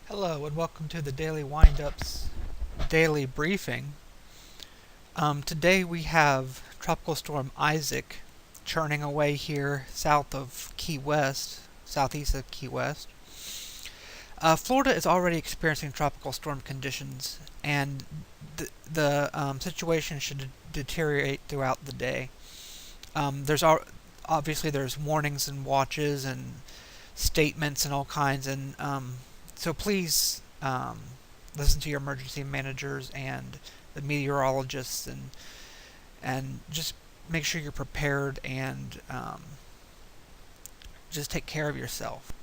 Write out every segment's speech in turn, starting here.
Hello and welcome to the Daily Windups Daily Briefing. Today we have Tropical Storm Isaac churning away here south of Key West, southeast of Key West. Florida is already experiencing tropical storm conditions, and the situation should deteriorate throughout the day. Obviously there's warnings and watches and statements and all kinds, and so please listen to your emergency managers and the meteorologists, and just make sure you're prepared and just take care of yourself.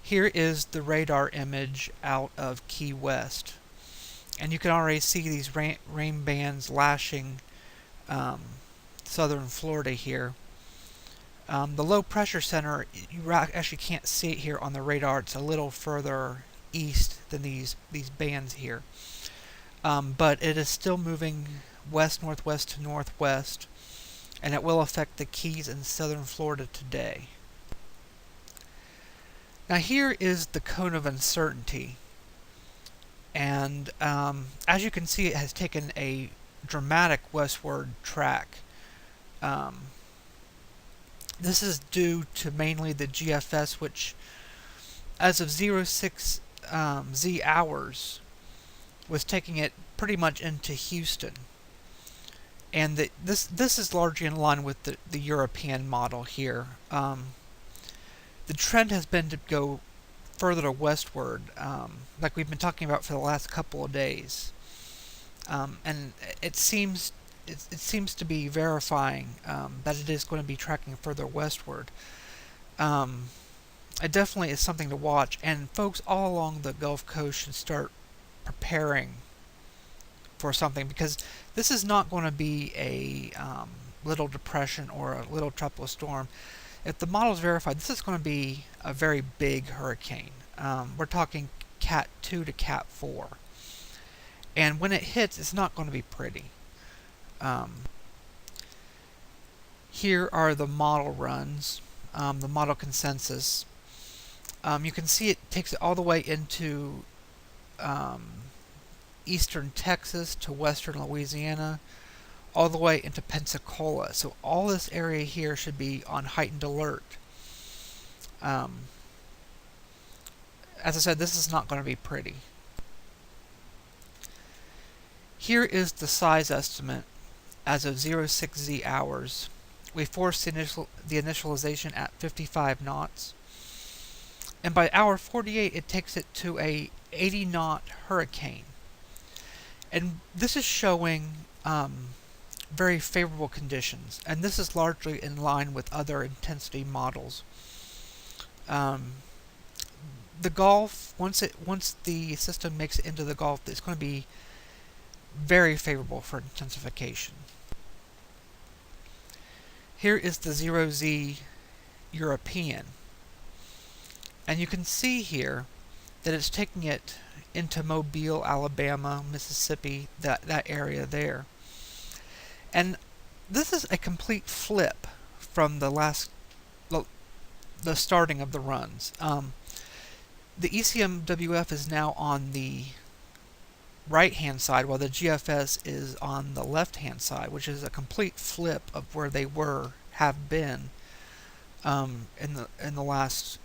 Here is the radar image out of Key West, and you can already see these rain bands lashing southern Florida here. The low pressure center, you actually can't see it here on the radar. It's a little further east than these bands here. But it is still moving west-northwest to northwest, and it will affect the Keys in southern Florida today. Now here is the cone of uncertainty, and as you can see, it has taken a dramatic westward track. This is due to mainly the GFS, which as of 06 Z hours was taking it pretty much into Houston. And this is largely in line with the European model here. The trend has been to go further to westward, like we've been talking about for the last couple of days. And it seems to be verifying that it is going to be tracking further westward. It definitely is something to watch, and folks all along the Gulf Coast should start preparing for something, because this is not going to be a little depression or a little tropical storm. If the model is verified, this is going to be a very big hurricane. We're talking Cat 2 to Cat 4. And when it hits, it's not going to be pretty. Here are the model runs, the model consensus. You can see it takes it all the way into eastern Texas to western Louisiana, all the way into Pensacola. So all this area here should be on heightened alert. As I said, this is not going to be pretty. Here is the size estimate as of 06Z hours. We forced the initialization at 55 knots. And by hour 48, it takes it to a 80-knot hurricane. And this is showing very favorable conditions, and this is largely in line with other intensity models. The Gulf, once the system makes it into the Gulf, it's going to be very favorable for intensification. Here is the 0Z European, and you can see here that it's taking it into Mobile, Alabama, Mississippi, that area there. And this is a complete flip from the starting of the runs. The ECMWF is now on the right-hand side, while the GFS is on the left-hand side, which is a complete flip of where they have been in the last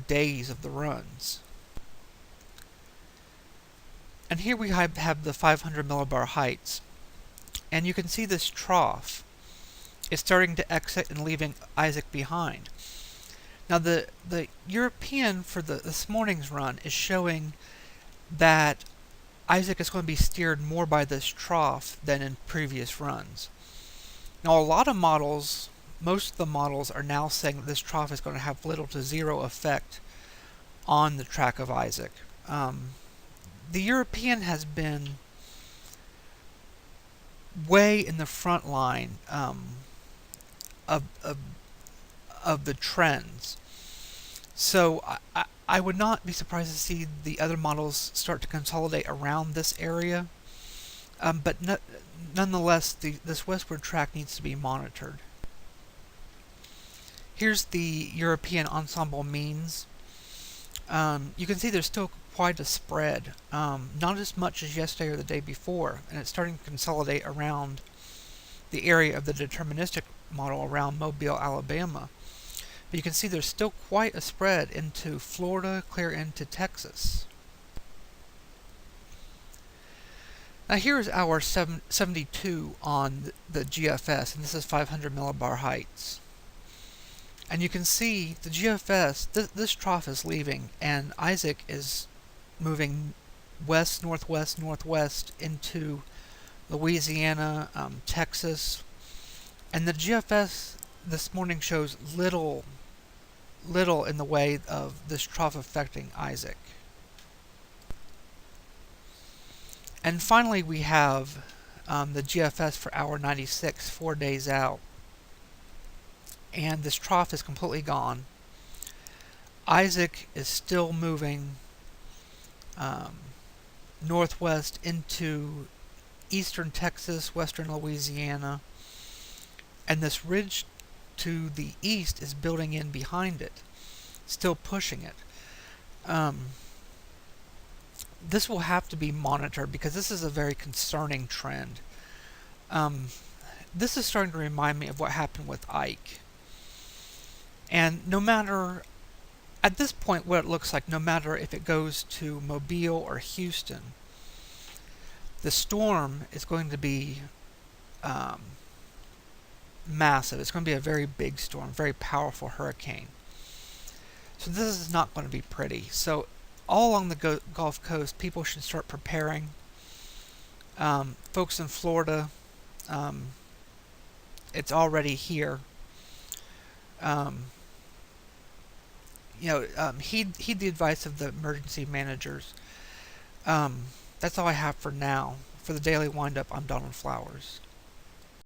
days of the runs. And here we have the 500 millibar heights, and you can see this trough is starting to exit and leaving Isaac behind. Now the European for this morning's run is showing that Isaac is going to be steered more by this trough than in previous runs. Now a lot of models, most of the models are now saying that this trough is going to have little to zero effect on the track of Isaac. The European has been way in the front line of the trends. So I would not be surprised to see the other models start to consolidate around this area. But nonetheless, this westward track needs to be monitored. Here's the European ensemble means. You can see there's still quite a spread, not as much as yesterday or the day before, and it's starting to consolidate around the area of the deterministic model around Mobile, Alabama. But you can see there's still quite a spread into Florida, clear into Texas. Now here's our 72 on the GFS, and this is 500 millibar heights. And you can see the GFS, this trough is leaving, and Isaac is moving west, northwest, northwest into Louisiana, Texas. And the GFS this morning shows little in the way of this trough affecting Isaac. And finally we have the GFS for hour 96, 4 days out. And this trough is completely gone. Isaac is still moving northwest into eastern Texas, western Louisiana, and this ridge to the east is building in behind it, still pushing it. This will have to be monitored because this is a very concerning trend. This is starting to remind me of what happened with Ike. And no matter, at this point, what it looks like, no matter if it goes to Mobile or Houston, the storm is going to be massive. It's going to be a very big storm, very powerful hurricane. So this is not going to be pretty. So all along the Gulf Coast, people should start preparing. Folks in Florida, it's already here. Heed the advice of the emergency managers. That's all I have for now. For the Daily Windup, I'm Donald Flowers.